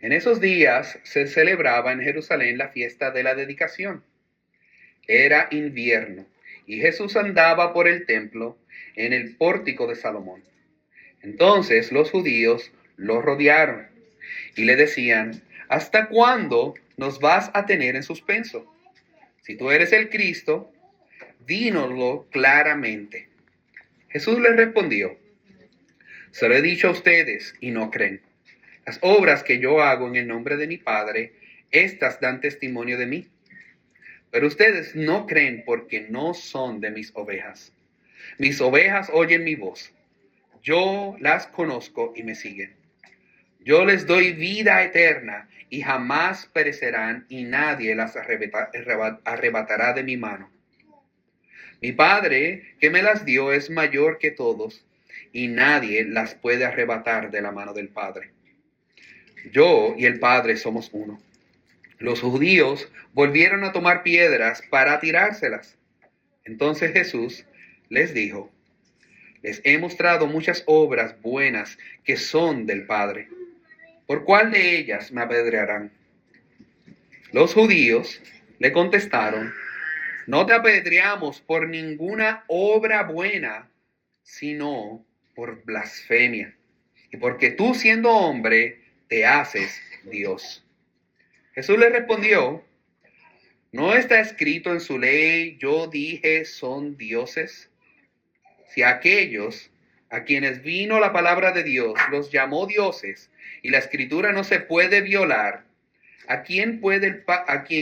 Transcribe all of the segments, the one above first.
En esos días se celebraba en Jerusalén la fiesta de la dedicación. Era invierno y Jesús andaba por el templo en el pórtico de Salomón. Entonces los judíos lo rodearon y le decían: ¿hasta cuándo nos vas a tener en suspenso? Si tú eres el Cristo, dínoslo claramente. Jesús les respondió: se lo he dicho a ustedes y no creen. Las obras que yo hago en el nombre de mi Padre, estas dan testimonio de mí. Pero ustedes no creen porque no son de mis ovejas. Mis ovejas oyen mi voz. Yo las conozco y me siguen. Yo les doy vida eterna y jamás perecerán y nadie las arrebatará de mi mano. Mi Padre que me las dio es mayor que todos y nadie las puede arrebatar de la mano del Padre. Yo y el Padre somos uno. Los judíos volvieron a tomar piedras para tirárselas. Entonces Jesús les dijo: les he mostrado muchas obras buenas que son del Padre. ¿Por cuál de ellas me apedrearán? Los judíos le contestaron: no te apedreamos por ninguna obra buena, sino por blasfemia, y porque tú, siendo hombre, te haces Dios. Jesús le respondió: ¿no está escrito en su ley, yo dije, son dioses? Si aquellos a quienes vino la palabra de Dios los llamó dioses, y la escritura no se puede violar, a quien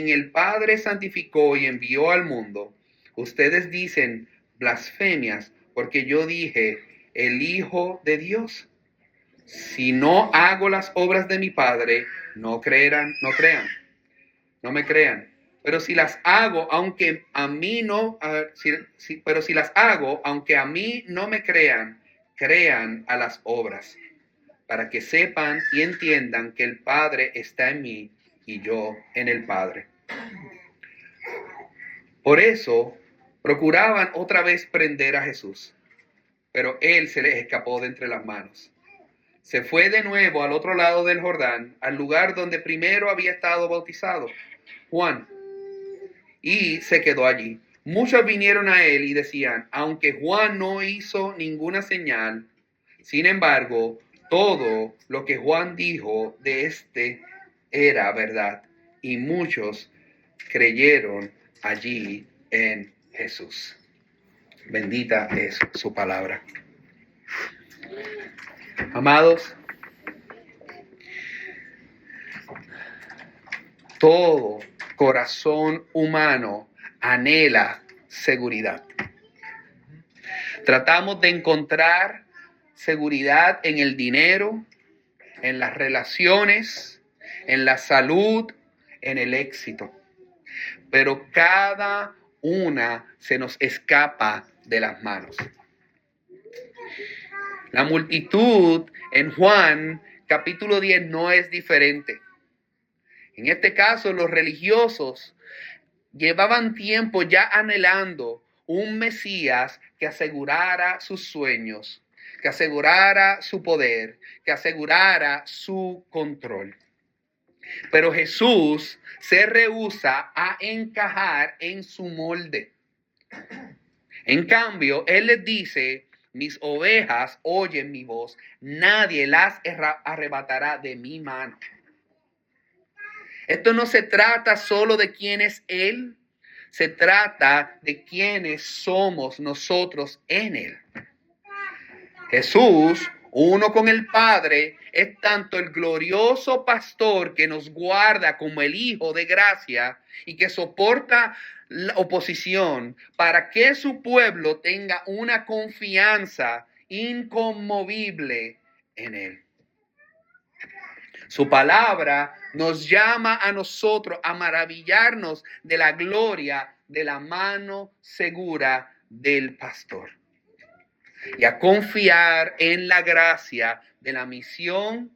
el Padre santificó y envió al mundo, ustedes dicen blasfemias, porque yo dije, el Hijo de Dios. Si no hago las obras de mi Padre, no crean. No me crean. Pero si las hago, aunque a mí no, pero si las hago, aunque a mí no me crean, crean a las obras, para que sepan y entiendan que el Padre está en mí y yo en el Padre. Por eso procuraban otra vez prender a Jesús, pero él se les escapó de entre las manos. Se fue de nuevo al otro lado del Jordán, al lugar donde primero había estado bautizado Juan, y se quedó allí. Muchos vinieron a él y decían: aunque Juan no hizo ninguna señal, sin embargo, todo lo que Juan dijo de este era verdad. Y muchos creyeron allí en Jesús. Bendita es su palabra. Amados, todo corazón humano anhela seguridad. Tratamos de encontrar seguridad en el dinero, en las relaciones, en la salud, en el éxito. Pero cada una se nos escapa de las manos. La multitud en Juan capítulo 10 no es diferente. En este caso, los religiosos llevaban tiempo ya anhelando un Mesías que asegurara sus sueños, que asegurara su poder, que asegurara su control. Pero Jesús se rehúsa a encajar en su molde. En cambio, Él les dice: mis ovejas oyen mi voz, nadie las arrebatará de mi mano. Esto no se trata solo de quién es Él, se trata de quiénes somos nosotros en Él. Jesús, uno con el Padre, es tanto el glorioso pastor que nos guarda como el Hijo de gracia y que soporta la oposición para que su pueblo tenga una confianza inconmovible en Él. Su palabra nos llama a nosotros a maravillarnos de la gloria de la mano segura del pastor y a confiar en la gracia de la misión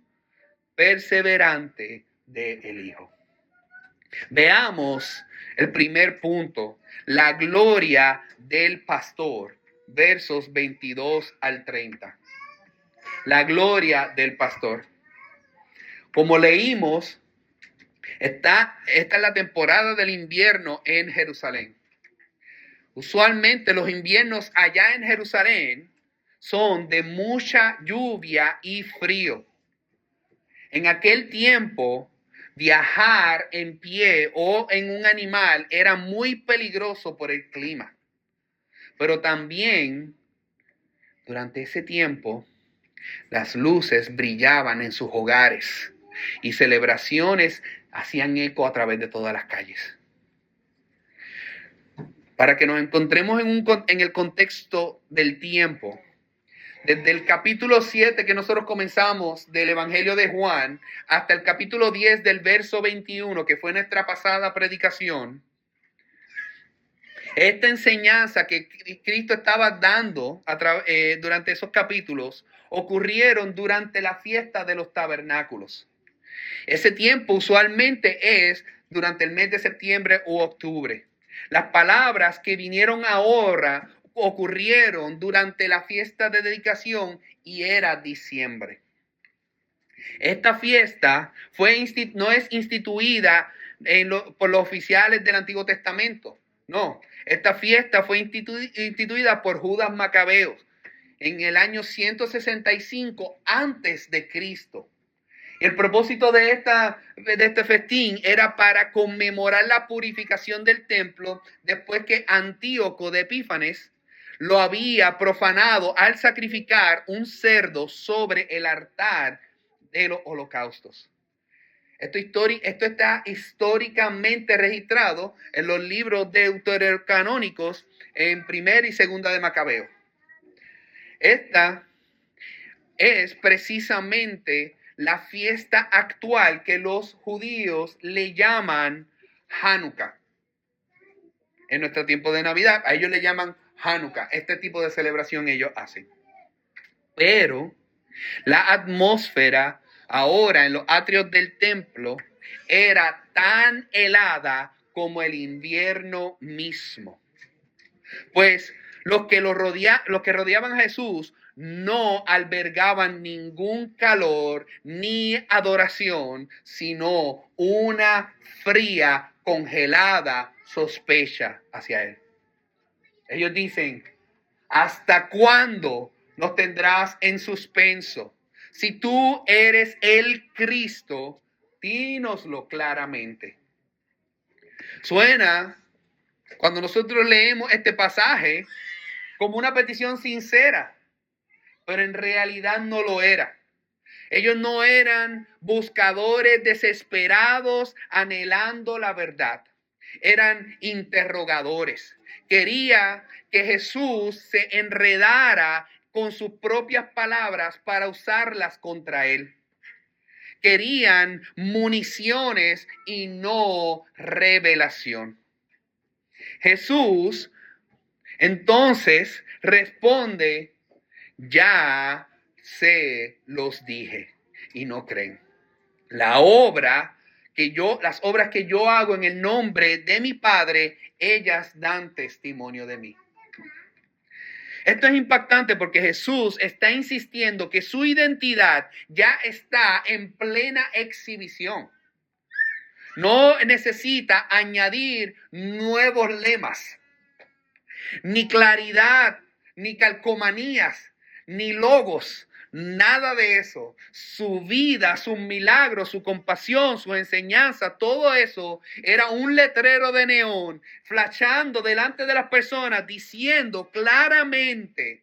perseverante del Hijo. Veamos el primer punto, la gloria del pastor, versos 22 al 30. La gloria del pastor. Como leímsta es la temporada del invierno en Jerusalén. Usualmente los inviernos allá en Jerusalén son de mucha lluvia y frío. En aquel tiempo, viajar en pie o en un animal era muy peligroso por el clima. Pero también, durante ese tiempo, las luces brillaban en sus hogares y celebraciones hacían eco a través de todas las calles. Para que nos encontremos en el contexto del tiempo, desde el capítulo 7 que nosotros comenzamos del Evangelio de Juan hasta el capítulo 10 del verso 21, que fue nuestra pasada predicación, esta enseñanza que Cristo estaba dando durante esos capítulos ocurrieron durante la fiesta de los tabernáculos. Ese tiempo usualmente es durante el mes de septiembre u octubre. Las palabras que vinieron ahora ocurrieron durante la fiesta de dedicación y era diciembre. Esta fiesta no es instituida por los oficiales del Antiguo Testamento. No, esta fiesta fue instituida por Judas Macabeos en el año 165 antes de Cristo. El propósito de este festín era para conmemorar la purificación del templo después que Antíoco de Epífanes lo había profanado al sacrificar un cerdo sobre el altar de los holocaustos. Esto está históricamente registrado en los libros deuterocanónicos en Primera y Segunda de Macabeo. Esta es precisamente la fiesta actual que los judíos le llaman Hanukkah. En nuestro tiempo de Navidad, a ellos le llaman Hanukkah. Este tipo de celebración ellos hacen. Pero la atmósfera ahora en los atrios del templo era tan helada como el invierno mismo. Pues los que rodeaban a Jesús no albergaban ningún calor ni adoración, sino una fría, congelada sospecha hacia él. Ellos dicen, ¿hasta cuándo nos tendrás en suspenso? Si tú eres el Cristo, dínoslo claramente. Suena, cuando nosotros leemos este pasaje, como una petición sincera, pero en realidad no lo era. Ellos no eran buscadores desesperados anhelando la verdad. Eran interrogadores. Quería que Jesús se enredara con sus propias palabras para usarlas contra él. Querían municiones y no revelación. Jesús entonces responde, ya se los dije y no creen. Las obras que yo hago en el nombre de mi Padre, ellas dan testimonio de mí. Esto es impactante porque Jesús está insistiendo que su identidad ya está en plena exhibición. No necesita añadir nuevos lemas, ni claridad, ni calcomanías, ni logos, nada de eso. Su vida, sus milagros, su compasión, su enseñanza, todo eso era un letrero de neón flashando delante de las personas diciendo claramente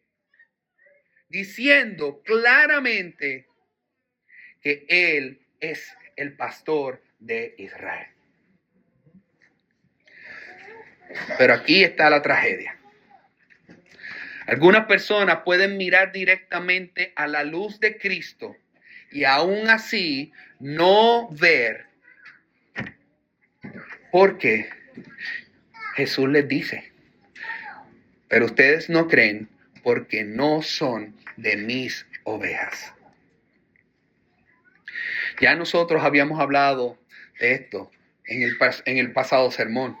que Él es el pastor de Israel. Pero aquí está la tragedia. Algunas personas pueden mirar directamente a la luz de Cristo y aún así no ver, porque Jesús les dice, pero ustedes no creen porque no son de mis ovejas. Ya nosotros habíamos hablado de esto en el pasado sermón.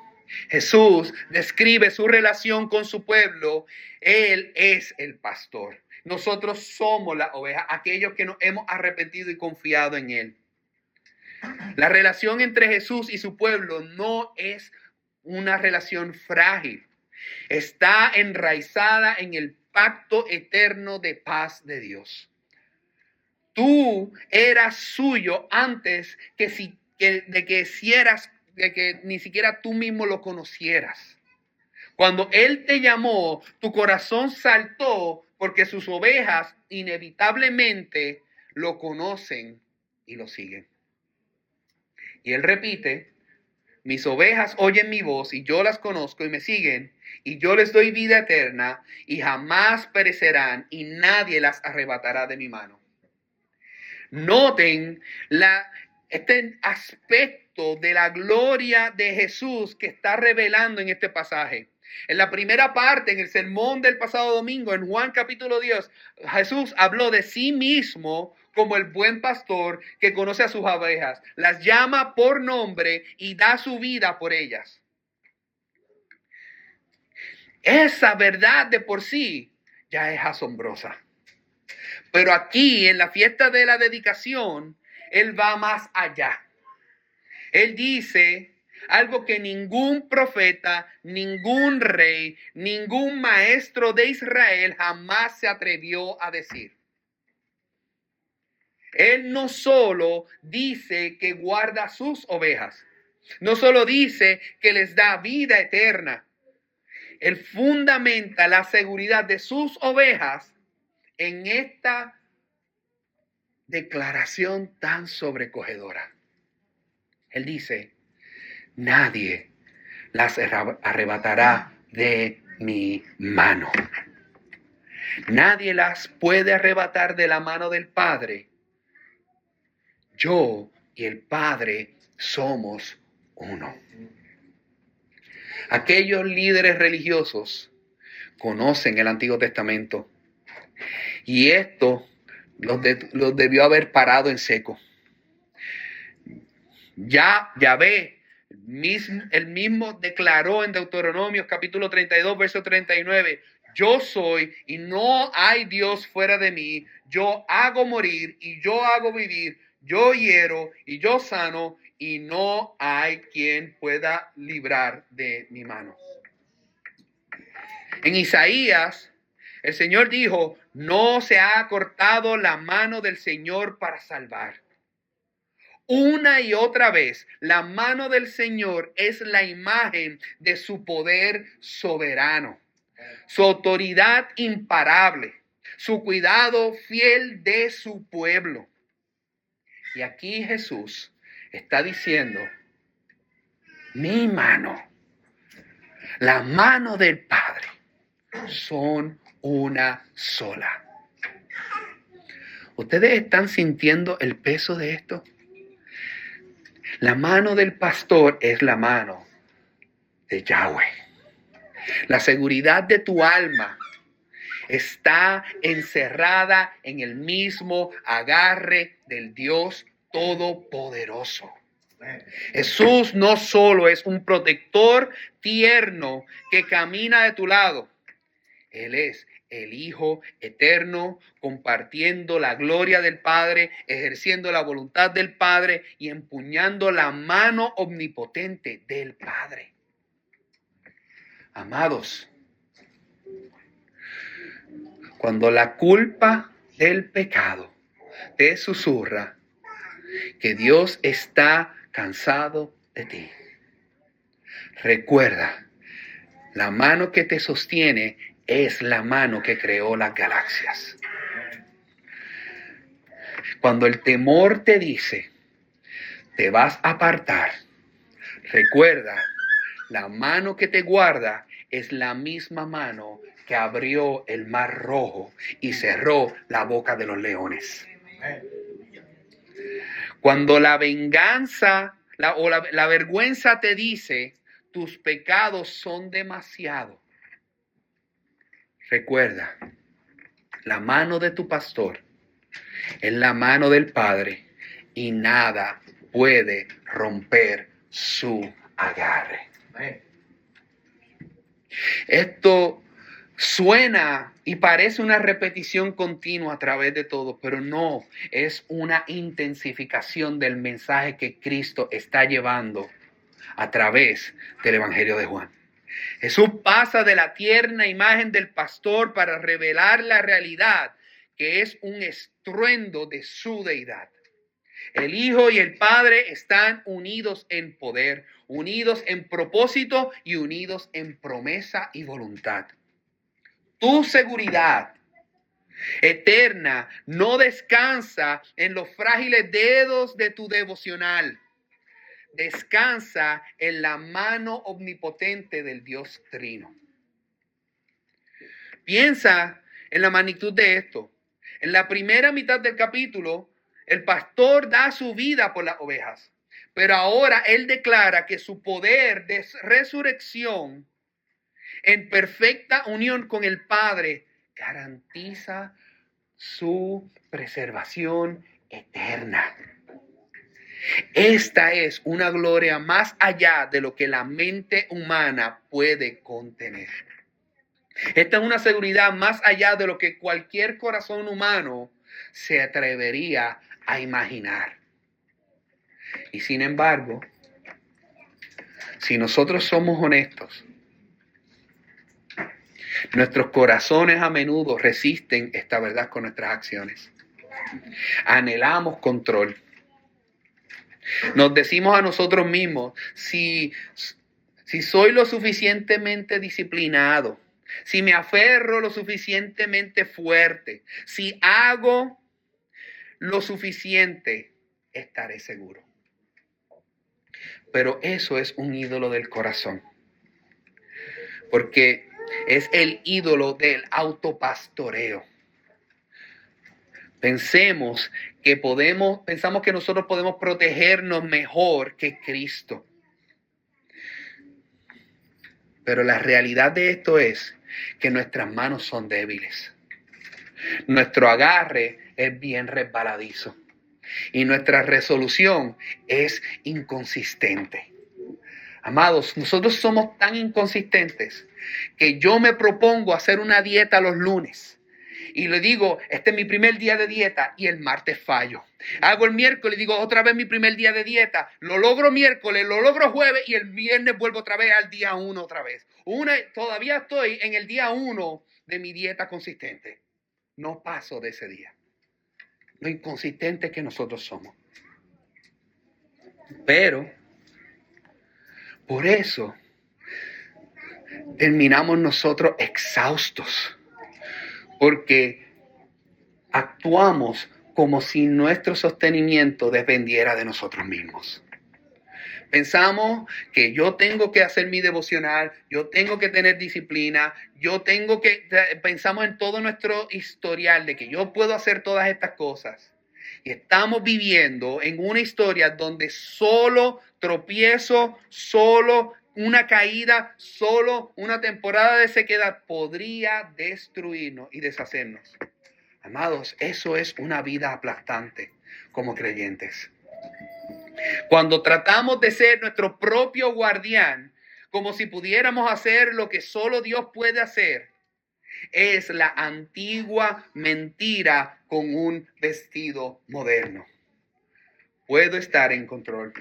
Jesús describe su relación con su pueblo. Él es el pastor. Nosotros somos la oveja, aquellos que nos hemos arrepentido y confiado en Él. La relación entre Jesús y su pueblo no es una relación frágil. Está enraizada en el pacto eterno de paz de Dios. Tú eras suyo antes de que ni siquiera tú mismo lo conocieras. Cuando Él te llamó, tu corazón saltó porque sus ovejas inevitablemente lo conocen y lo siguen. Y Él repite, mis ovejas oyen mi voz y yo las conozco y me siguen, y yo les doy vida eterna y jamás perecerán y nadie las arrebatará de mi mano. Noten este aspecto de la gloria de Jesús que está revelando en este pasaje. En la primera parte, en el sermón del pasado domingo, en Juan capítulo 10, Jesús habló de sí mismo como el buen pastor que conoce a sus ovejas, las llama por nombre y da su vida por ellas. Esa verdad de por sí ya es asombrosa. Pero aquí, en la fiesta de la dedicación, Él va más allá. Él dice algo que ningún profeta, ningún rey, ningún maestro de Israel jamás se atrevió a decir. Él no solo dice que guarda sus ovejas, no solo dice que les da vida eterna. Él fundamenta la seguridad de sus ovejas en esta declaración tan sobrecogedora. Él dice, nadie las arrebatará de mi mano. Nadie las puede arrebatar de la mano del Padre. Yo y el Padre somos uno. Aquellos líderes religiosos conocen el Antiguo Testamento y esto los debió haber parado en seco. Yahvé, el mismo declaró en Deuteronomio capítulo 32, verso 39, yo soy y no hay Dios fuera de mí, yo hago morir y yo hago vivir, yo hiero y yo sano y no hay quien pueda librar de mi mano. En Isaías, el Señor dijo, no se ha cortado la mano del Señor para salvar. Una y otra vez, la mano del Señor es la imagen de su poder soberano, su autoridad imparable, su cuidado fiel de su pueblo. Y aquí Jesús está diciendo, mi mano, la mano del Padre, son una sola. ¿Ustedes están sintiendo el peso de esto? La mano del pastor es la mano de Yahweh. La seguridad de tu alma está encerrada en el mismo agarre del Dios Todopoderoso. Jesús no solo es un protector tierno que camina de tu lado. Él es el Hijo eterno, compartiendo la gloria del Padre, ejerciendo la voluntad del Padre y empuñando la mano omnipotente del Padre. Amados, cuando la culpa del pecado te susurra que Dios está cansado de ti, recuerda, la mano que te sostiene es la mano que creó las galaxias. Cuando el temor te dice, te vas a apartar, recuerda, la mano que te guarda es la misma mano que abrió el mar rojo y cerró la boca de los leones. Cuando la venganza la vergüenza te dice, tus pecados son demasiado, recuerda, la mano de tu pastor es la mano del Padre y nada puede romper su agarre. Esto Suena y parece una repetición continua a través de todo, pero no, es una intensificación del mensaje que Cristo está llevando a través del Evangelio de Juan. Jesús pasa de la tierna imagen del pastor para revelar la realidad, que es un estruendo de su deidad. El Hijo y el Padre están unidos en poder, unidos en propósito y unidos en promesa y voluntad. Tu seguridad eterna no descansa en los frágiles dedos de tu devocional. Descansa en la mano omnipotente del Dios Trino. Piensa en la magnitud de esto. En la primera mitad del capítulo, el pastor da su vida por las ovejas, pero ahora él declara que su poder de resurrección en perfecta unión con el Padre garantiza su preservación eterna. Esta es una gloria más allá de lo que la mente humana puede contener. Esta es una seguridad más allá de lo que cualquier corazón humano se atrevería a imaginar. Y sin embargo, si nosotros somos honestos, nuestros corazones a menudo resisten esta verdad con nuestras acciones. Anhelamos control. Nos decimos a nosotros mismos, si soy lo suficientemente disciplinado, si me aferro lo suficientemente fuerte, si hago lo suficiente, estaré seguro. Pero eso es un ídolo del corazón, porque es el ídolo del autopastoreo. Pensamos que nosotros podemos protegernos mejor que Cristo. Pero la realidad de esto es que nuestras manos son débiles. Nuestro agarre es bien resbaladizo. Y nuestra resolución es inconsistente. Amados, nosotros somos tan inconsistentes que yo me propongo hacer una dieta los lunes. Y le digo, este es mi primer día de dieta y el martes fallo. Hago el miércoles, digo otra vez mi primer día de dieta. Lo logro miércoles, lo logro jueves y el viernes vuelvo otra vez al día 1 otra vez. Todavía estoy en el día 1 de mi dieta consistente. No paso de ese día. Lo inconsistente que nosotros somos. Pero, por eso, terminamos nosotros exhaustos. Porque actuamos como si nuestro sostenimiento dependiera de nosotros mismos. Pensamos que yo tengo que hacer mi devocional, yo tengo que tener disciplina, pensamos en todo nuestro historial de que yo puedo hacer todas estas cosas. Y estamos viviendo en una historia donde solo tropiezo, solo una caída, solo una temporada de sequedad podría destruirnos y deshacernos. Amados, eso es una vida aplastante como creyentes. Cuando tratamos de ser nuestro propio guardián, como si pudiéramos hacer lo que solo Dios puede hacer, es la antigua mentira con un vestido moderno. Puedo estar en control,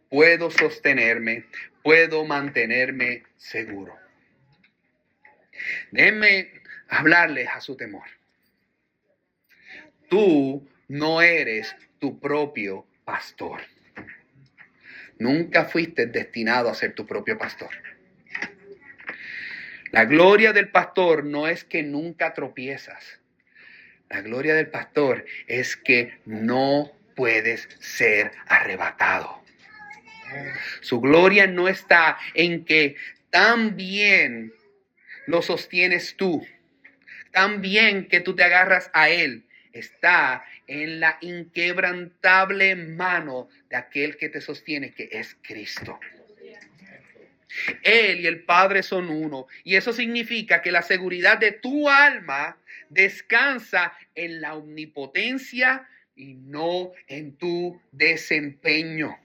puedo sostenerme, puedo mantenerme seguro. Déjenme hablarles a su temor. Tú no eres tu propio pastor. Nunca fuiste destinado a ser tu propio pastor. La gloria del pastor no es que nunca tropiezas. La gloria del pastor es que no puedes ser arrebatado. Su gloria no está en que tan bien lo sostienes tú, tan bien que tú te agarras a él. Está en la inquebrantable mano de aquel que te sostiene, que es Cristo. Él y el Padre son uno. Y eso significa que la seguridad de tu alma descansa en la omnipotencia y no en tu desempeño.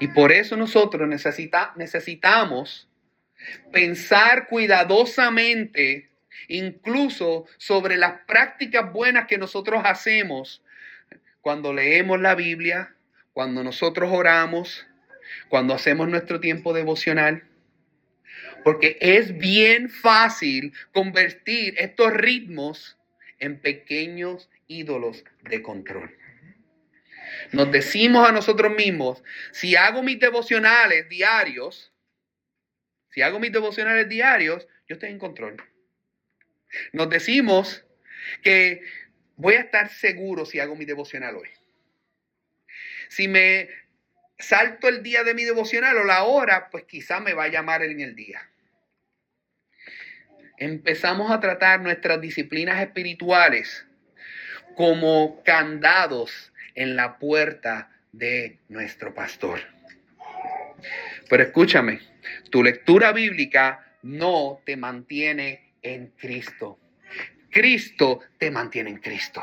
Y por eso nosotros necesitamos Pensar cuidadosamente incluso sobre las prácticas buenas que nosotros hacemos cuando leemos la Biblia, cuando nosotros oramos, cuando hacemos nuestro tiempo devocional. Porque es bien fácil convertir estos ritmos en pequeños ídolos de control. Nos decimos a nosotros mismos, si hago mis devocionales diarios, yo estoy en control. Nos decimos que voy a estar seguro si hago mi devocional hoy. Si me salto el día de mi devocional o la hora, pues quizá me va a llamar en el día. Empezamos a tratar nuestras disciplinas espirituales como candados en la puerta de nuestro pastor. Pero escúchame, tu lectura bíblica no te mantiene en Cristo. Cristo te mantiene en Cristo.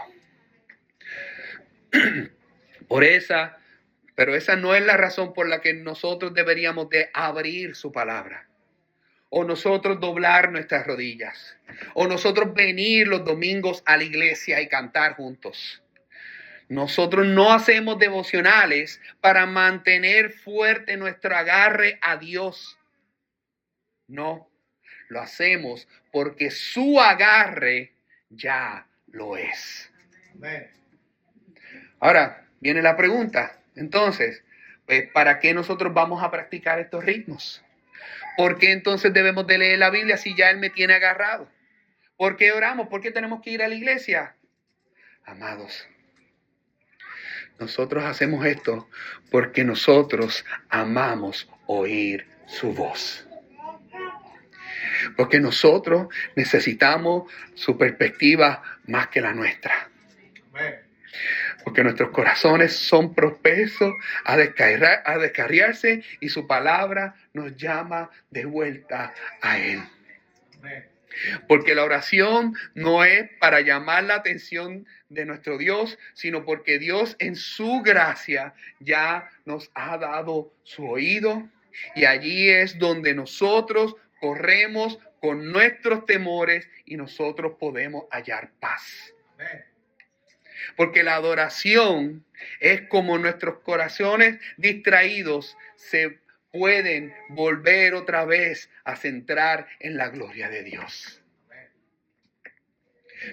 Pero esa no es la razón por la que nosotros deberíamos de abrir su palabra. O nosotros doblar nuestras rodillas. O nosotros venir los domingos a la iglesia y cantar juntos. Nosotros no hacemos devocionales para mantener fuerte nuestro agarre a Dios. No, lo hacemos porque su agarre ya lo es. Ahora, viene la pregunta. Entonces, pues, ¿para qué nosotros vamos a practicar estos ritmos? ¿Por qué entonces debemos de leer la Biblia si ya Él me tiene agarrado? ¿Por qué oramos? ¿Por qué tenemos que ir a la iglesia? Amados, nosotros hacemos esto porque nosotros amamos oír su voz. Porque nosotros necesitamos su perspectiva más que la nuestra. Porque nuestros corazones son propensos a descarriarse y su palabra nos llama de vuelta a Él. Porque la oración no es para llamar la atención de nuestro Dios, sino porque Dios en su gracia ya nos ha dado su oído y allí es donde nosotros corremos con nuestros temores y nosotros podemos hallar paz. Porque la adoración es como nuestros corazones distraídos se pueden volver otra vez a centrar en la gloria de Dios.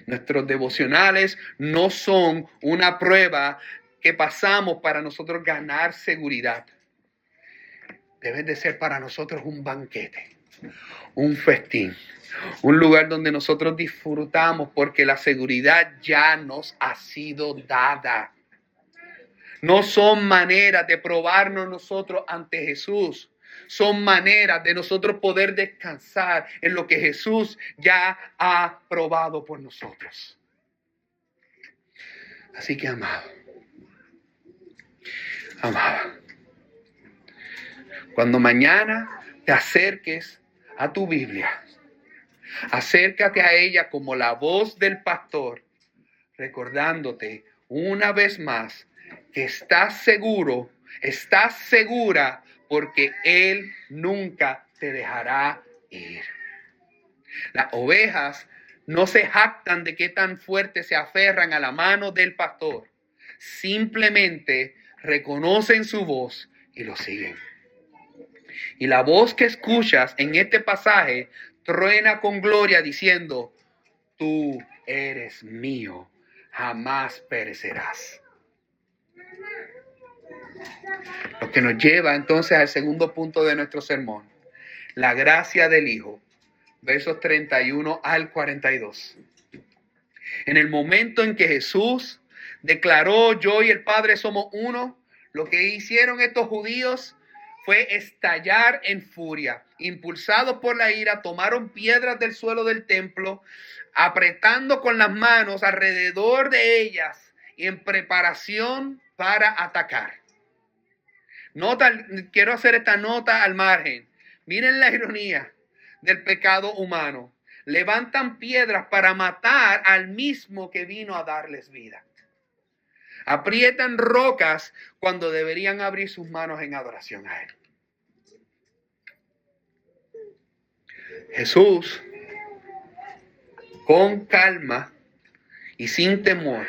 Nuestros devocionales no son una prueba que pasamos para nosotros ganar seguridad. Deben de ser para nosotros un banquete, un festín, un lugar donde nosotros disfrutamos porque la seguridad ya nos ha sido dada. No son maneras de probarnos nosotros ante Jesús. Son maneras de nosotros poder descansar en lo que Jesús ya ha probado por nosotros. Así que, amado, cuando mañana te acerques a tu Biblia, acércate a ella como la voz del pastor, recordándote una vez más que estás seguro, estás segura, porque Él nunca te dejará ir. Las ovejas no se jactan de qué tan fuerte se aferran a la mano del pastor. Simplemente reconocen su voz y lo siguen. Y la voz que escuchas en este pasaje truena con gloria diciendo: tú eres mío, jamás perecerás. Lo que nos lleva entonces al segundo punto de nuestro sermón, la gracia del Hijo, versos 31 al 42. En el momento en que Jesús declaró: yo y el Padre somos uno, lo que hicieron estos judíos fue estallar en furia. Impulsados por la ira, tomaron piedras del suelo del templo, apretando con las manos alrededor de ellas y en preparación para atacar. Quiero hacer esta nota al margen. Miren la ironía del pecado humano. Levantan piedras para matar al mismo que vino a darles vida. Aprietan rocas cuando deberían abrir sus manos en adoración a Él. Jesús, con calma y sin temor,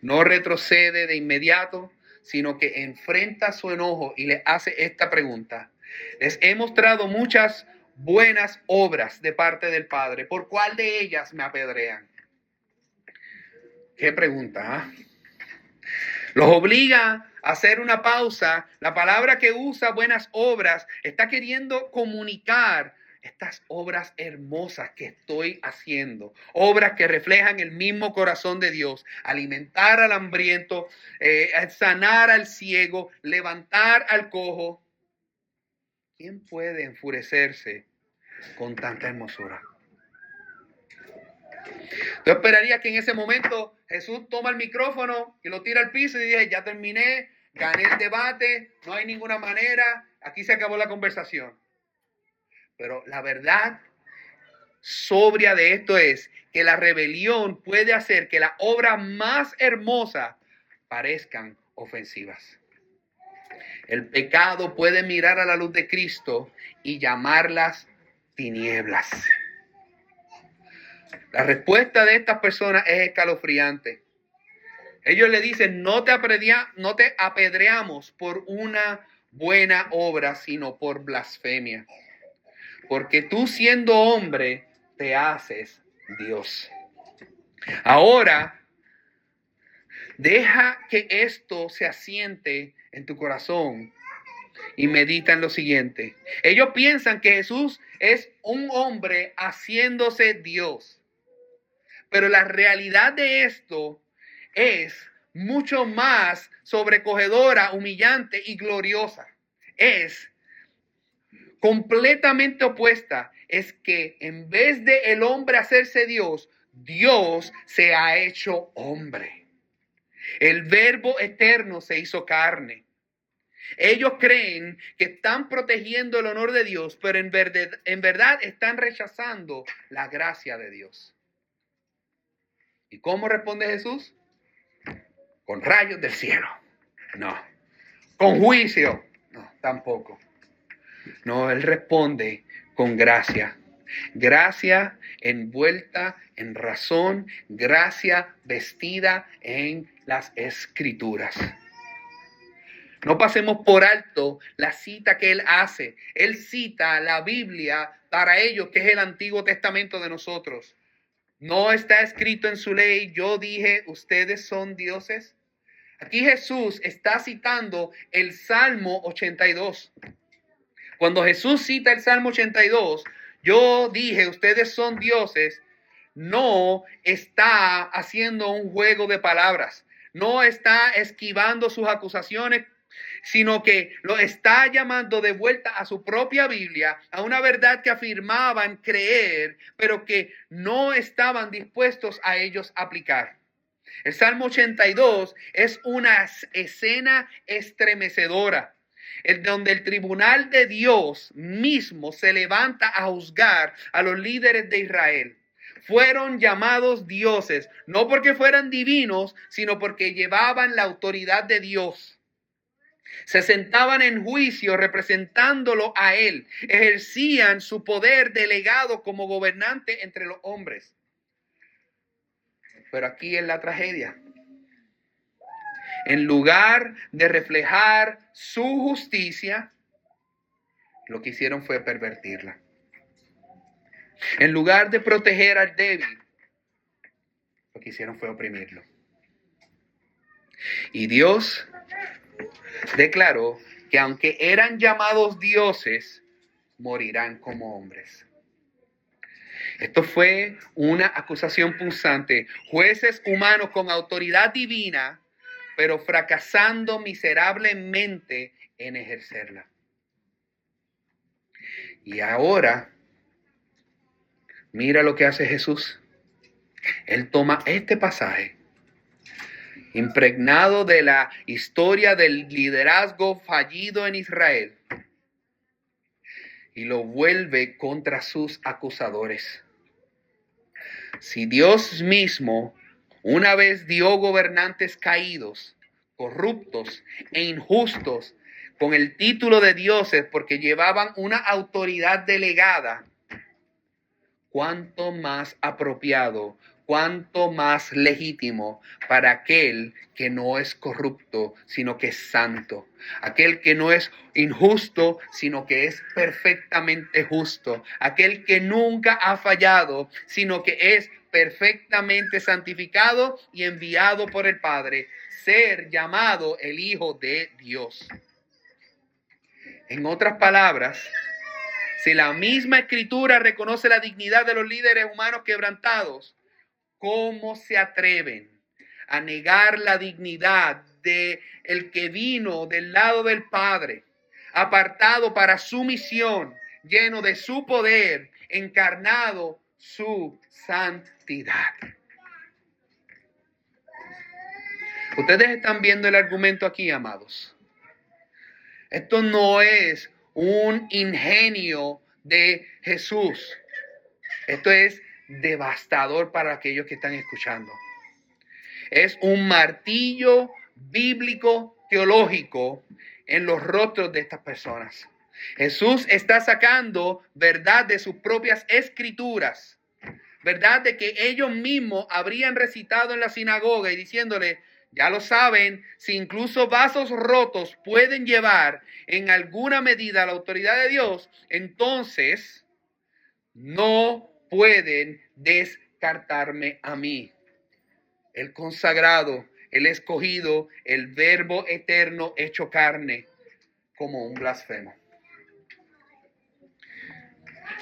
no retrocede de inmediato, sino que enfrenta su enojo y le hace esta pregunta. Les he mostrado muchas buenas obras de parte del Padre. ¿Por cuál de ellas me apedrean? ¿Qué pregunta? Los obliga a hacer una pausa. La palabra que usa, buenas obras, está queriendo comunicar estas obras hermosas que estoy haciendo. Obras que reflejan el mismo corazón de Dios. Alimentar al hambriento, sanar al ciego, levantar al cojo. ¿Quién puede enfurecerse con tanta hermosura? Yo esperaría que en ese momento Jesús toma el micrófono y lo tira al piso y dice, ya terminé, gané el debate, no hay ninguna manera, aquí se acabó la conversación. Pero la verdad sobria de esto es que la rebelión puede hacer que las obras más hermosas parezcan ofensivas. El pecado puede mirar a la luz de Cristo y llamarlas tinieblas. La respuesta de estas personas es escalofriante. Ellos le dicen, no te apedreamos por una buena obra, sino por blasfemia. Porque tú siendo hombre, te haces Dios. Ahora, deja que esto se asiente en tu corazón y medita en lo siguiente. Ellos piensan que Jesús es un hombre haciéndose Dios. Pero la realidad de esto es mucho más sobrecogedora, humillante y gloriosa. Es completamente opuesta. Es que en vez de el hombre hacerse Dios, Dios se ha hecho hombre. El Verbo eterno se hizo carne. Ellos creen que están protegiendo el honor de Dios, pero en verdad están rechazando la gracia de Dios. ¿Y cómo responde Jesús? Con rayos del cielo. No. Con juicio. No, tampoco. No, Él responde con gracia. Gracia envuelta en razón. Gracia vestida en las Escrituras. No pasemos por alto la cita que Él hace. Él cita la Biblia para ellos, que es el Antiguo Testamento de nosotros. No está escrito en su ley, yo dije, ustedes son dioses. Aquí Jesús está citando el Salmo 82. Cuando Jesús cita el Salmo 82, yo dije, ustedes son dioses, no está haciendo un juego de palabras. No está esquivando sus acusaciones, sino que lo está llamando de vuelta a su propia Biblia, a una verdad que afirmaban creer, pero que no estaban dispuestos a ellos aplicar. El Salmo 82 es una escena estremecedora, donde el tribunal de Dios mismo se levanta a juzgar a los líderes de Israel. Fueron llamados dioses, no porque fueran divinos, sino porque llevaban la autoridad de Dios. Se sentaban en juicio representándolo a él. Ejercían su poder delegado como gobernante entre los hombres. Pero aquí es la tragedia. En lugar de reflejar su justicia, lo que hicieron fue pervertirla. En lugar de proteger al débil, lo que hicieron fue oprimirlo. Y Dios declaró que aunque eran llamados dioses, morirán como hombres. Esto fue una acusación punzante. Jueces humanos con autoridad divina, pero fracasando miserablemente en ejercerla. Y ahora, mira lo que hace Jesús. Él toma este pasaje, impregnado de la historia del liderazgo fallido en Israel, y lo vuelve contra sus acusadores. Si Dios mismo una vez dio gobernantes caídos, corruptos e injustos con el título de dioses porque llevaban una autoridad delegada, cuánto más apropiado, cuánto más legítimo para aquel que no es corrupto, sino que es santo. Aquel que no es injusto, sino que es perfectamente justo. Aquel que nunca ha fallado, sino que es perfectamente santificado y enviado por el Padre, ser llamado el Hijo de Dios. En otras palabras, si la misma Escritura reconoce la dignidad de los líderes humanos quebrantados, ¿cómo se atreven a negar la dignidad de el que vino del lado del Padre, apartado para su misión, lleno de su poder, encarnado su santidad? Ustedes están viendo el argumento aquí, amados. Esto no es un ingenio de Jesús. Esto es devastador para aquellos que están escuchando. Es un martillo bíblico teológico en los rostros de estas personas. Jesús está sacando verdad de sus propias escrituras, verdad de que ellos mismos habrían recitado en la sinagoga y diciéndole, ya lo saben, si incluso vasos rotos pueden llevar en alguna medida la autoridad de Dios, entonces no pueden descartarme a mí, el consagrado, el escogido, el verbo eterno hecho carne, como un blasfemo.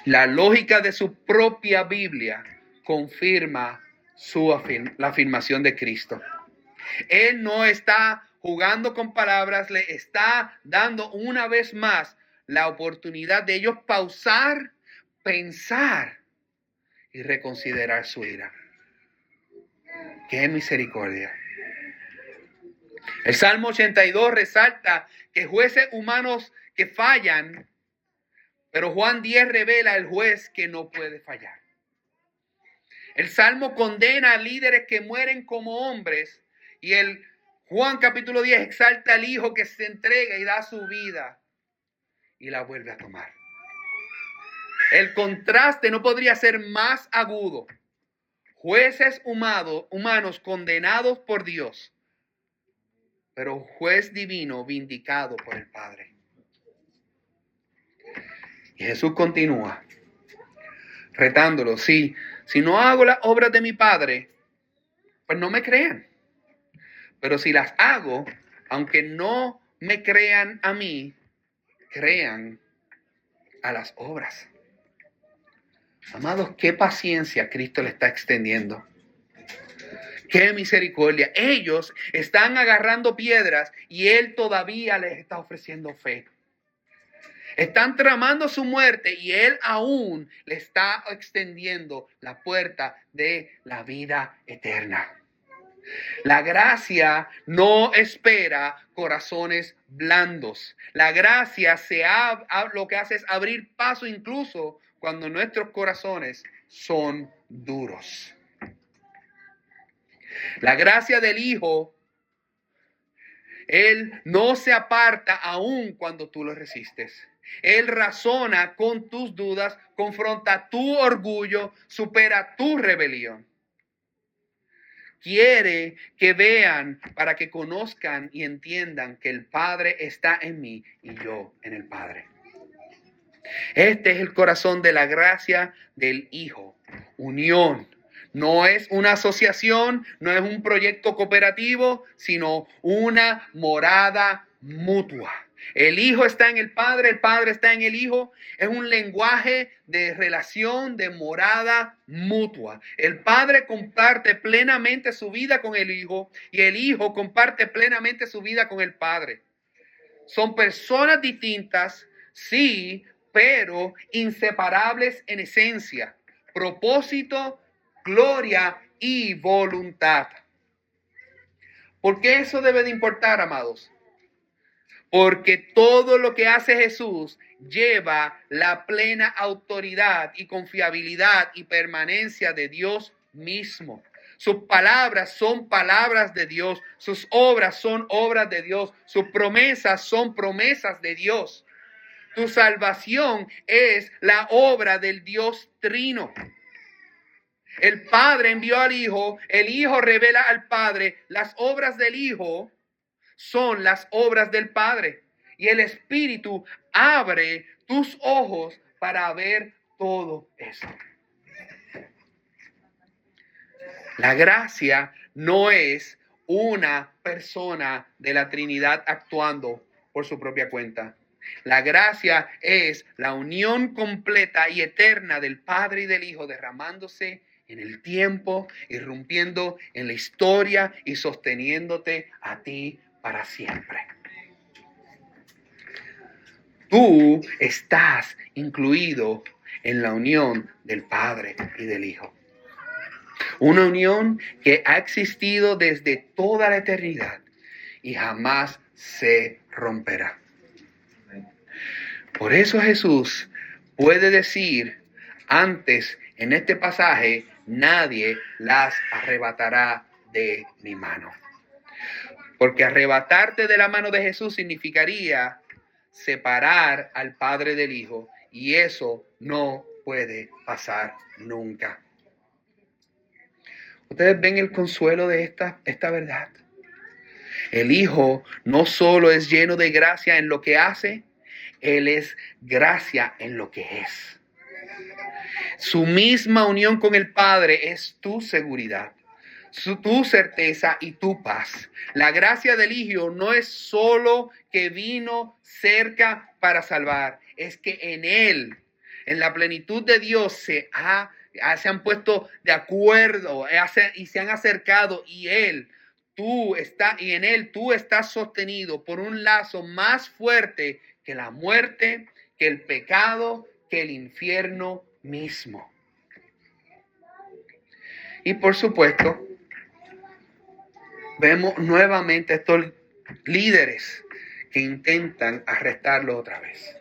La lógica de su propia Biblia confirma la afirmación de Cristo. Él no está jugando con palabras, le está dando una vez más la oportunidad de ellos pausar, pensar y reconsiderar su ira. ¡Qué misericordia! El Salmo 82 resalta que jueces humanos que fallan, pero Juan 10 revela el juez que no puede fallar. El Salmo condena a líderes que mueren como hombres y el Juan capítulo 10 exalta al Hijo que se entrega y da su vida y la vuelve a tomar. El contraste no podría ser más agudo. Jueces humanos condenados por Dios, pero juez divino vindicado por el Padre. Y Jesús continúa retándolo. Si no hago las obras de mi Padre, pues no me crean. Pero si las hago, aunque no me crean a mí, crean a las obras. Amados, qué paciencia Cristo le está extendiendo. Qué misericordia. Ellos están agarrando piedras y Él todavía les está ofreciendo fe. Están tramando su muerte y Él aún le está extendiendo la puerta de la vida eterna. La gracia no espera corazones blandos. La gracia lo que hace es abrir paso incluso cuando nuestros corazones son duros. La gracia del Hijo, Él no se aparta aún cuando tú lo resistes. Él razona con tus dudas, confronta tu orgullo, supera tu rebelión. Quiere que vean para que conozcan y entiendan que el Padre está en mí y yo en el Padre. Este es el corazón de la gracia del Hijo. Unión. No es una asociación, no es un proyecto cooperativo, sino una morada mutua. El Hijo está en el Padre está en el Hijo. Es un lenguaje de relación, de morada mutua. El Padre comparte plenamente su vida con el Hijo y el Hijo comparte plenamente su vida con el Padre. Son personas distintas, sí, pero inseparables en esencia, propósito, gloria y voluntad. ¿Por qué eso debe de importar, amados? Porque todo lo que hace Jesús lleva la plena autoridad y confiabilidad y permanencia de Dios mismo. Sus palabras son palabras de Dios. Sus obras son obras de Dios. Sus promesas son promesas de Dios. Tu salvación es la obra del Dios Trino. El Padre envió al Hijo, el Hijo revela al Padre. Las obras del Hijo son las obras del Padre. Y el Espíritu abre tus ojos para ver todo eso. La gracia no es una persona de la Trinidad actuando por su propia cuenta. La gracia es la unión completa y eterna del Padre y del Hijo derramándose en el tiempo, irrumpiendo en la historia y sosteniéndote a ti para siempre. Tú estás incluido en la unión del Padre y del Hijo. Una unión que ha existido desde toda la eternidad y jamás se romperá. Por eso Jesús puede decir antes en este pasaje, nadie las arrebatará de mi mano. Porque arrebatarte de la mano de Jesús significaría separar al Padre del Hijo, y eso no puede pasar nunca. ¿Ustedes ven el consuelo de esta verdad? El Hijo no solo es lleno de gracia en lo que hace, Él es gracia en lo que es. Su misma unión con el Padre es tu seguridad, tu certeza y tu paz. La gracia del Hijo no es solo que vino cerca para salvar, es que en Él, en la plenitud de Dios, se han puesto de acuerdo y se han acercado, y en Él tú estás sostenido por un lazo más fuerte que la muerte, que el pecado, que el infierno mismo. Y por supuesto, vemos nuevamente estos líderes que intentan arrestarlo otra vez.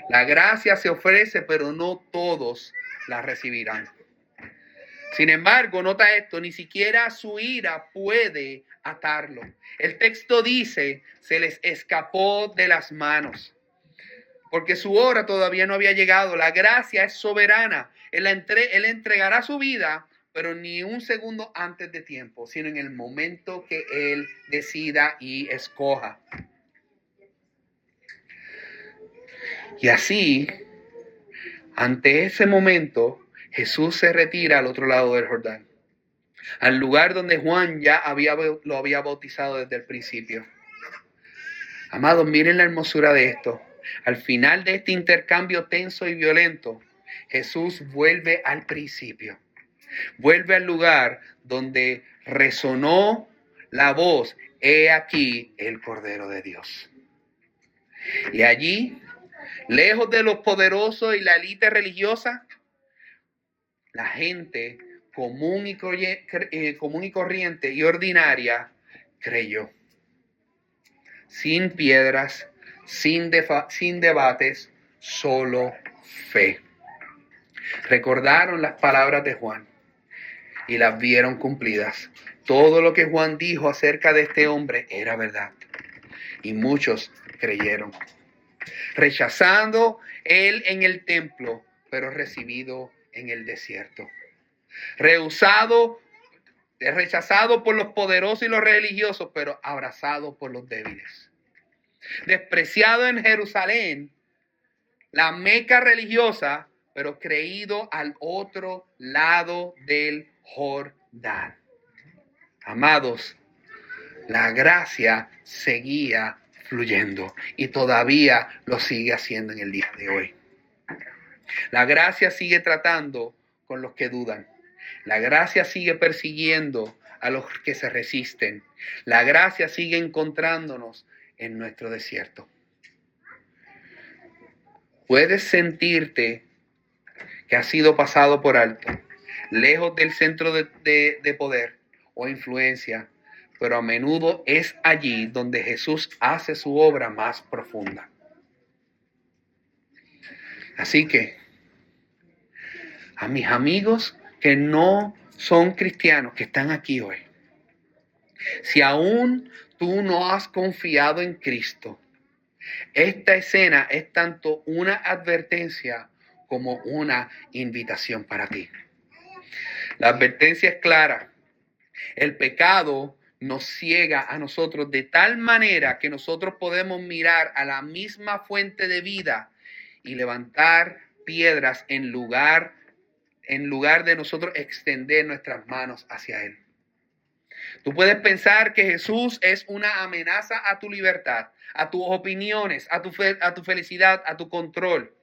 La gracia se ofrece, pero no todos la recibirán. Sin embargo, nota esto, ni siquiera su ira puede atarlo. El texto dice, se les escapó de las manos, porque su hora todavía no había llegado. La gracia es soberana. Él entregará su vida, pero ni un segundo antes de tiempo, sino en el momento que Él decida y escoja. Y así, ante ese momento, Jesús se retira al otro lado del Jordán, al lugar donde Juan ya lo había bautizado desde el principio. Amados, miren la hermosura de esto. Al final de este intercambio tenso y violento, Jesús vuelve al principio. Vuelve al lugar donde resonó la voz, he aquí el Cordero de Dios. Y allí, lejos de los poderosos y la élite religiosa, la gente común y corriente y ordinaria creyó. Sin piedras, sin debates, solo fe. Recordaron las palabras de Juan y las vieron cumplidas. Todo lo que Juan dijo acerca de este hombre era verdad. Y muchos creyeron. Rechazando él en el templo, pero recibido en el desierto. Rechazado por los poderosos y los religiosos, pero abrazado por los débiles. Despreciado en Jerusalén, la meca religiosa, pero creído al otro lado del Jordán. Amados, la gracia seguía fluyendo y todavía lo sigue haciendo en el día de hoy. La gracia sigue tratando con los que dudan. La gracia sigue persiguiendo a los que se resisten. La gracia sigue encontrándonos en nuestro desierto. Puedes sentirte que has sido pasado por alto, lejos del centro de poder o influencia, pero a menudo es allí donde Jesús hace su obra más profunda. Así que, a mis amigos que no son cristianos, que están aquí hoy, si aún tú no has confiado en Cristo, esta escena es tanto una advertencia como una invitación para ti. La advertencia es clara. El pecado nos ciega a nosotros de tal manera que nosotros podemos mirar a la misma fuente de vida y levantar piedras en lugar de nosotros extender nuestras manos hacia Él. Tú puedes pensar que Jesús es una amenaza a tu libertad, a tus opiniones, a tu felicidad, a tu control.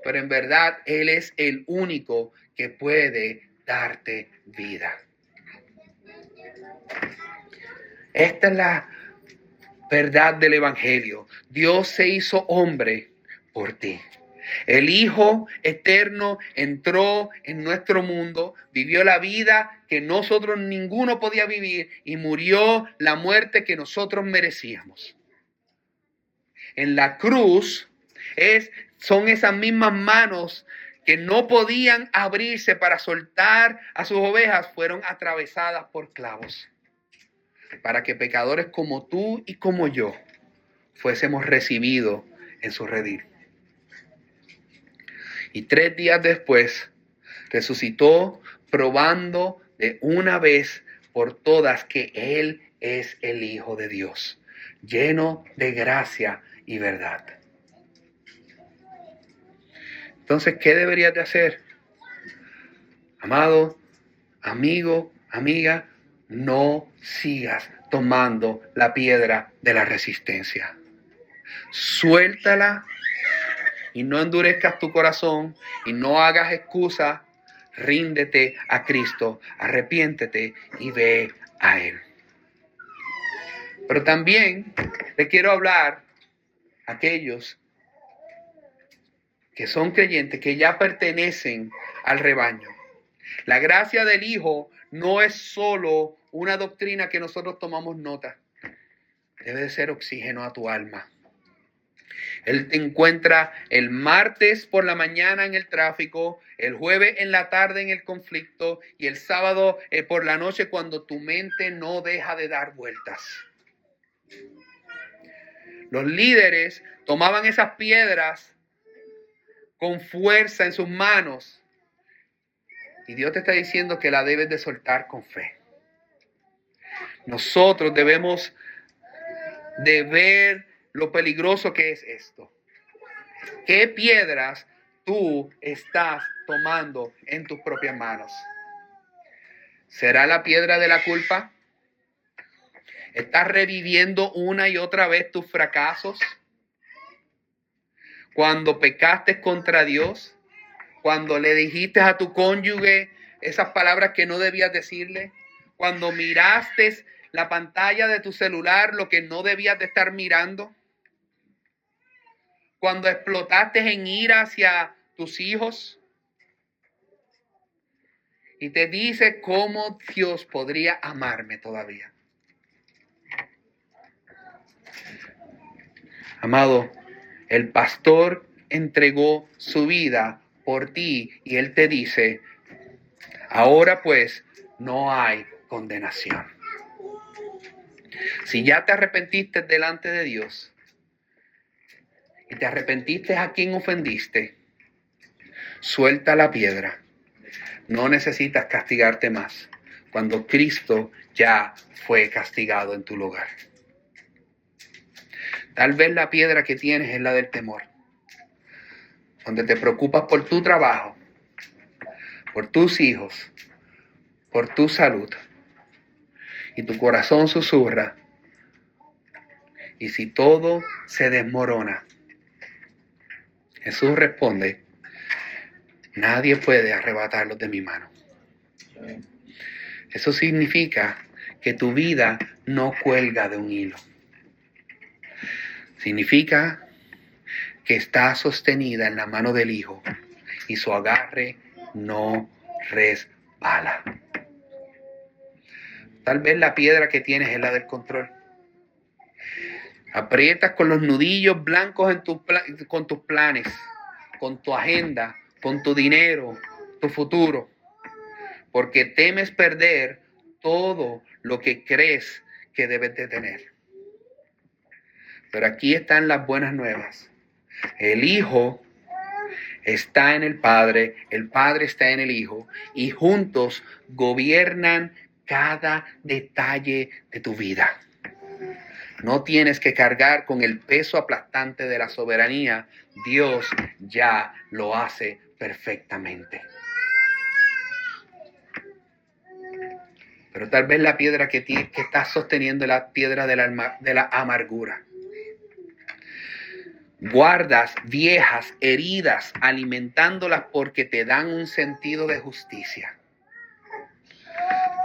Pero en verdad Él es el único que puede darte vida. Esta es la verdad del Evangelio. Dios se hizo hombre por ti. El Hijo eterno entró en nuestro mundo, vivió la vida que nosotros ninguno podía vivir y murió la muerte que nosotros merecíamos. En la cruz son esas mismas manos que no podían abrirse para soltar a sus ovejas, fueron atravesadas por clavos, para que pecadores como tú y como yo fuésemos recibidos en su redil. Y 3 días después resucitó, probando de una vez por todas que Él es el Hijo de Dios, lleno de gracia y verdad. Entonces, ¿qué deberías de hacer? Amado, amigo, amiga, no sigas tomando la piedra de la resistencia. Suéltala y no endurezcas tu corazón y no hagas excusas. Ríndete a Cristo, arrepiéntete y ve a Él. Pero también te quiero hablar a aquellos que son creyentes, que ya pertenecen al rebaño. La gracia del Hijo no es solo una doctrina que nosotros tomamos nota. Debe de ser oxígeno a tu alma. Él te encuentra el martes por la mañana en el tráfico, el jueves en la tarde en el conflicto y el sábado por la noche cuando tu mente no deja de dar vueltas. Los líderes tomaban esas piedras con fuerza en sus manos y Dios te está diciendo que la debes de soltar con fe. Nosotros debemos de ver lo peligroso que es esto. ¿Qué piedras tú estás tomando en tus propias manos? ¿Será la piedra de la culpa? ¿Estás reviviendo una y otra vez tus fracasos? Cuando pecaste contra Dios, cuando le dijiste a tu cónyuge esas palabras que no debías decirle, cuando miraste la pantalla de tu celular lo que no debías de estar mirando, cuando explotaste en ira hacia tus hijos y te dice cómo Dios podría amarme todavía. Amado, el pastor entregó su vida por ti y él te dice, ahora pues no hay condenación. Si ya te arrepentiste delante de Dios y te arrepentiste a quien ofendiste, suelta la piedra. No necesitas castigarte más cuando Cristo ya fue castigado en tu lugar. Tal vez la piedra que tienes es la del temor, donde te preocupas por tu trabajo, por tus hijos, por tu salud. Y tu corazón susurra. Y si todo se desmorona, Jesús responde, nadie puede arrebatarlos de mi mano. Eso significa que tu vida no cuelga de un hilo. Significa que está sostenida en la mano del Hijo y su agarre no resbala. Tal vez la piedra que tienes es la del control. Aprietas con los nudillos blancos con tus planes, con tu agenda, con tu dinero, tu futuro, porque temes perder todo lo que crees que debes de tener. Pero aquí están las buenas nuevas. El Hijo está en el Padre está en el Hijo, y juntos gobiernan cada detalle de tu vida. No tienes que cargar con el peso aplastante de la soberanía. Dios ya lo hace perfectamente. Pero tal vez la piedra que estás sosteniendo es la piedra de la amargura. Guardas viejas heridas alimentándolas porque te dan un sentido de justicia.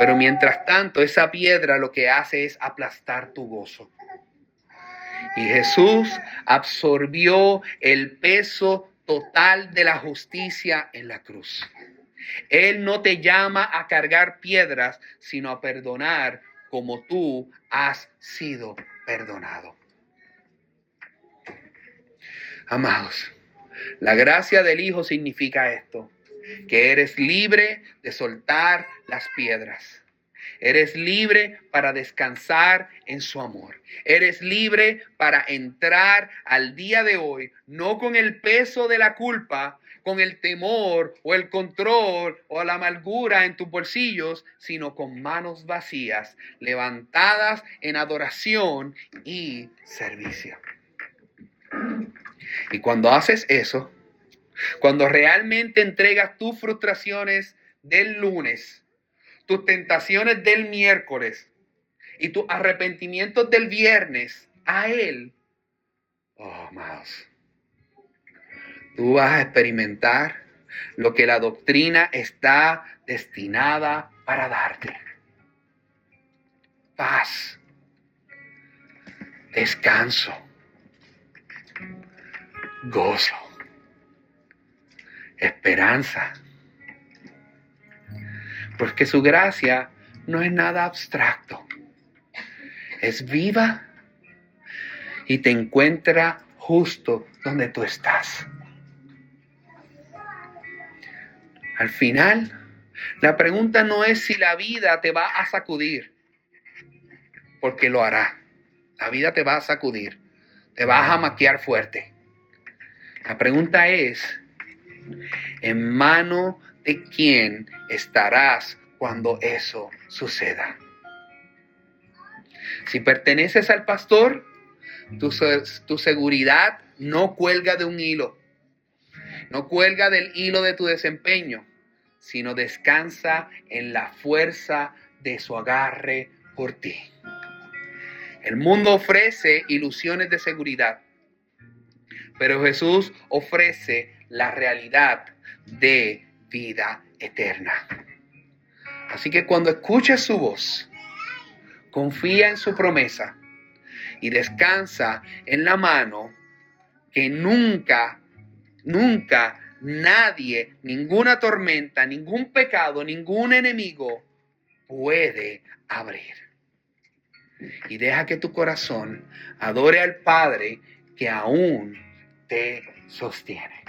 Pero mientras tanto, esa piedra lo que hace es aplastar tu gozo. Y Jesús absorbió el peso total de la justicia en la cruz. Él no te llama a cargar piedras, sino a perdonar como tú has sido perdonado. Amados, la gracia del Hijo significa esto, que eres libre de soltar las piedras. Eres libre para descansar en su amor. Eres libre para entrar al día de hoy, no con el peso de la culpa, con el temor o el control o la amargura en tus bolsillos, sino con manos vacías, levantadas en adoración y servicio. Y cuando haces eso, cuando realmente entregas tus frustraciones del lunes, tus tentaciones del miércoles y tus arrepentimientos del viernes a Él, amados, tú vas a experimentar lo que la doctrina está destinada para darte. Paz, descanso, gozo, esperanza. Porque su gracia no es nada abstracto. Es viva y te encuentra justo donde tú estás. Al final, la pregunta no es si la vida te va a sacudir, porque lo hará. La vida te va a sacudir, te va a jamaquear fuerte. La pregunta es, ¿en mano de quién estarás cuando eso suceda? Si perteneces al pastor, tu seguridad no cuelga de un hilo. No cuelga del hilo de tu desempeño, sino descansa en la fuerza de su agarre por ti. El mundo ofrece ilusiones de seguridad, pero Jesús ofrece la realidad de vida eterna. Así que cuando escuches su voz, confía en su promesa y descansa en la mano que nunca nadie, ninguna tormenta, ningún pecado, ningún enemigo puede abrir. Y deja que tu corazón adore al Padre que aún te sostiene.